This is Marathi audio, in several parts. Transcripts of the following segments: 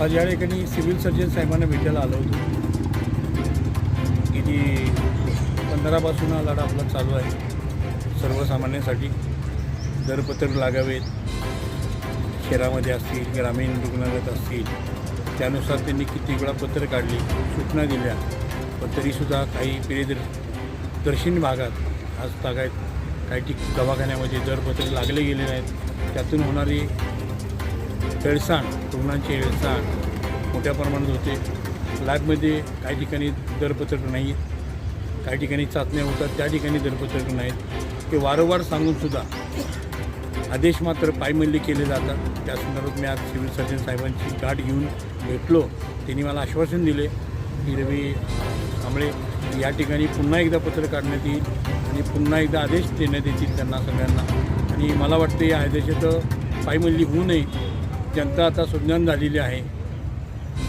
आज या ठिकाणी सिव्हिल सर्जन साहेबांना भेटायला आलो होतो. गेली 15पासून हा लढा आपला चालू आहे. सर्वसामान्यांसाठी दरपत्रक लागावेत, शहरामध्ये असतील, ग्रामीण रुग्णालयात असतील, त्यानुसार त्यांनी किती वेळा पत्र काढली, सूचना दिल्या, पण तरीसुद्धा काही प्रियदर्शनी भागात आज तागायत काही दवाखान्यामध्ये दरपत्रक लागले गेले नाहीत. त्यातून होणारी हेळसांड, रुग्णांची हेळसांड मोठ्या प्रमाणात होते. लॅबमध्ये काही ठिकाणी दरपत्रक नाही, काही ठिकाणी चाचण्या होतात, त्या ठिकाणी दरपत्रक नाहीत. ते वारंवार सांगूनसुद्धा आदेश मात्र पायमल्ली केले जातात. त्या संदर्भात मी आज सिव्हिल सर्जन साहेबांची गाठ घेऊन भेटलो. त्यांनी मला आश्वासन दिले की रवी कांबळे या ठिकाणी पुन्हा एकदा पत्र काढण्यात येईल आणि पुन्हा एकदा आदेश देण्यात येतील त्यांना सगळ्यांना. आणि मला वाटतं या आदेशाचं पायमल्ली होऊ नये. जनता आता सुज्ञान झालेली आहे.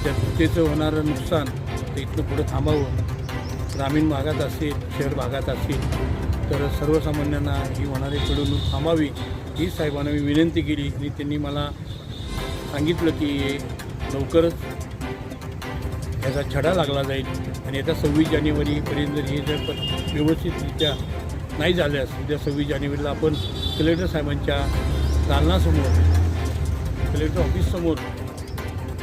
जनतेचं होणारं नुकसान ते इथनं पुढं थांबावं. ग्रामीण भागात असेल, शहर भागात असेल, तर सर्वसामान्यांना ही होणारी पिळवणूक थांबावी ही साहेबांना मी विनंती केली. आणि त्यांनी मला सांगितलं की लवकरच याचा छडा लागला जाईल आणि येत्या 26 जानेवारीपर्यंत हे जर व्यवस्थितरित्या नाही झाल्यास उद्या 26 जानेवारीला आपण कलेक्टर साहेबांच्या दालनासमोर, कलेक्टर ऑफिससमोर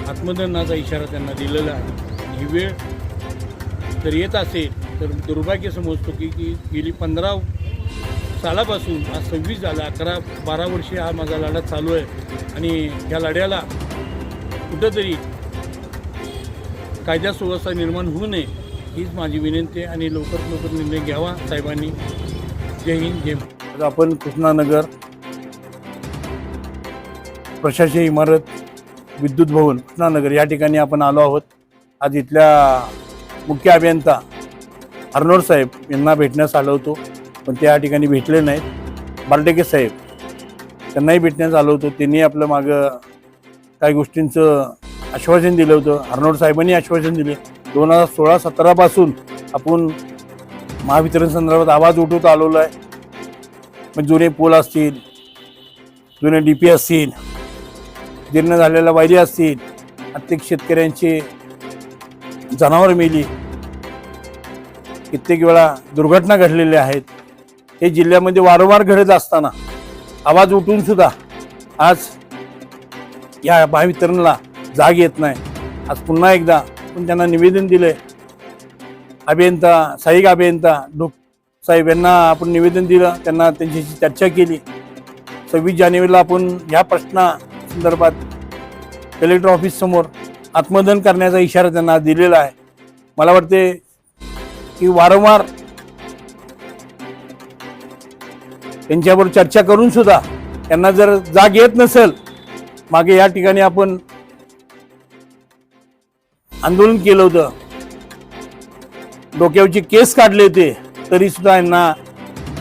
आत्मदहनाचा इशारा त्यांना दिलेला आहे. ही वेळ जर येत असेल तर दुर्भाग्य समजतो की गेली 15 सालापासून आज 26 झाला, 11-12 वर्षे हा माझा लढा चालू आहे. आणि या लढ्याला कुठंतरी कायदा सुव्यवस्था निर्माण होऊ नये हीच माझी विनंती आहे. आणि लवकरात लवकर निर्णय घ्यावा साहेबांनी. जय हिंद, जय महाराष्ट्र. आपण कृष्णानगर प्रशासकीय इमारत विद्युत भवन कृष्णानगर या ठिकाणी आपण आलो आहोत. आज इथल्या मुख्य अभियंता अर्नोड साहेब यांना भेटण्यास आलो होतो, पण ते या ठिकाणी भेटले नाहीत. बारडेके साहेब त्यांनाही भेटण्यास आलो होतो. त्यांनी आपलं मागं काही गोष्टींचं आश्वासन दिलं होतं. अर्नोड साहेबांनी आश्वासन दिले. 2016-17 आपण महावितरण संदर्भात आवाज उठवत आलेलो आहे. मग जुने पूल असतील, जुने DP असतील, जीर्ण झालेल्या वायरी असतील, प्रत्येक शेतकऱ्यांची जनावर मेली, कित्येक वेळा दुर्घटना घडलेल्या आहेत. हे जिल्ह्यामध्ये वारंवार घडत असताना आवाज उठून सुद्धा आज या महावितरणला जाग येत नाही. आज पुन्हा एकदा आपण त्यांना निवेदन दिले. अभियंता, सहाय्यक अभियंता ढोक साहेब यांना आपण निवेदन दिलं, त्यांना त्यांच्याशी चर्चा केली. 26 जानेवारीला आपण ह्या प्रश्नासंदर्भात कलेक्टर ऑफिससमोर आत्मदहन करण्याचा इशारा त्यांना दिलेला आहे. मला वाटते की वारंवार त्यांच्याबरोबर चर्चा करून सुद्धा त्यांना जर जाग येत नसेल, मागे या ठिकाणी आपण आंदोलन केलं होतं, डोक्यावरची केस काढले होते, तरी सुद्धा यांना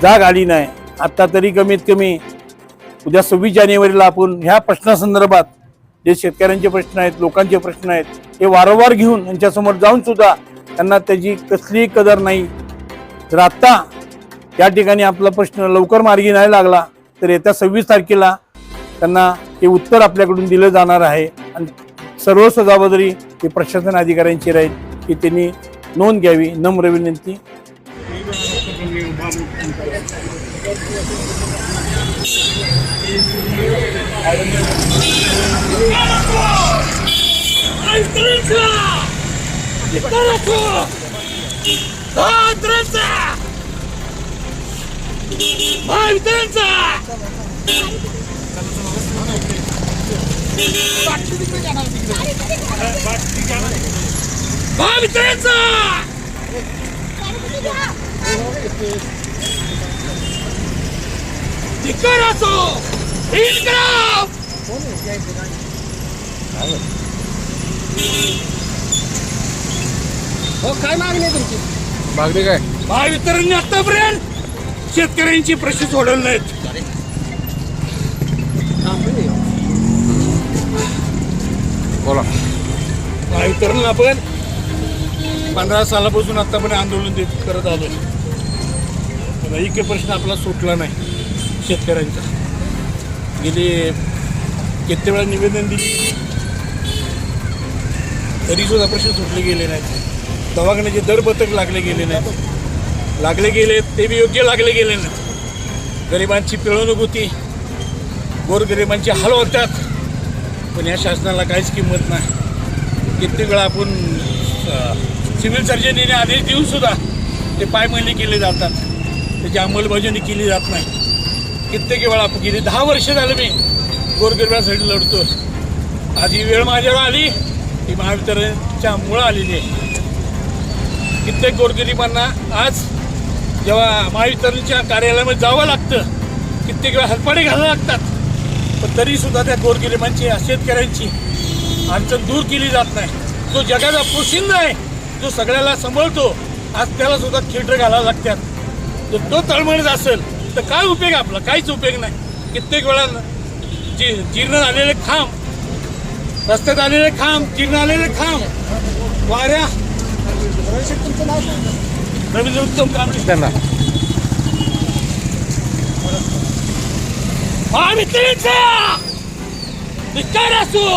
जाग आली नाही. आता तरी कमीत कमी उद्या 26 जानेवारीला आपण ह्या प्रश्नासंदर्भात जे शेतकऱ्यांचे प्रश्न आहेत, लोकांचे प्रश्न आहेत, हे वारंवार घेऊन यांच्यासमोर जाऊन सुद्धा त्यांना त्याची कसलीही कदर नाही. जर आत्ता या ठिकाणी आपला प्रश्न लवकर मार्गी नाही लागला तर येत्या 26 तारखेला त्यांना हे उत्तर आपल्याकडून दिलं जाणार आहे. आणि सर्व जबाबदारी ही प्रशासन अधिकाऱ्यांची राहील की त्यांनी नोंद घ्यावी. नम्र विनंती. काय मागणी तुमची? मागणी काय? महावितरणने आतापर्यंत शेतकऱ्यांची प्रश्न सोडवले नाहीत. बोला. महावितरण आपण 15 सालापासून आतापर्यंत आंदोलन करत आलो. एक प्रश्न आपला सुटला नाही शेतकऱ्यांचा. गेली किती वेळा निवेदन दिली, तरीसुद्धा प्रश्न सुटले गेले नाहीत. दवाखान्याचे दरपत्रक लागले गेले नाहीत. लागले गेले ते बी योग्य लागले गेले नाहीत. गरिबांची पिळवणूक होती, गोरगरिबांचे हाल होतात, पण या शासनाला काहीच किंमत नाही. कित्येक वेळा आपण सिव्हिल सर्जनने आदेश देऊनसुद्धा ते पायमल्ली केले जातात, त्याची अंमलबजावणी केली जात नाही. कित्येक वेळा गेली 10 वर्ष झालं मी गोरगरिबांसाठी लढतो. आज ही वेळ माझ्यावर आली, ती महावितरणच्या मुळं आलेली आहे. कित्येक गोरगरिबांना आज जेव्हा महावितरणच्या कार्यालयामध्ये जावं लागतं, कित्येक वेळा हातपाडे घालावं लागतात, पण तरीसुद्धा त्या गोरगरिबांची, शेतकऱ्यांची अडचण दूर केली जात नाही. जो जगाचा पोशिंदा आहे, जो सगळ्याला सांभाळतो, आज त्याला सुद्धा थिएटर घालावं लागतात. जर तो तळमळत असेल तर काय उपयोग आपला? काहीच उपयोग नाही. कित्येक वेळा जीर्ण झालेले खांब, रस्त्यात आलेले खांब, जीर्ण आलेले खांब, वाऱ्या तुमचं नाव काय? रवींद्र उत्तम कांबळे त्यांना महावितरणचा निष्ठा असो.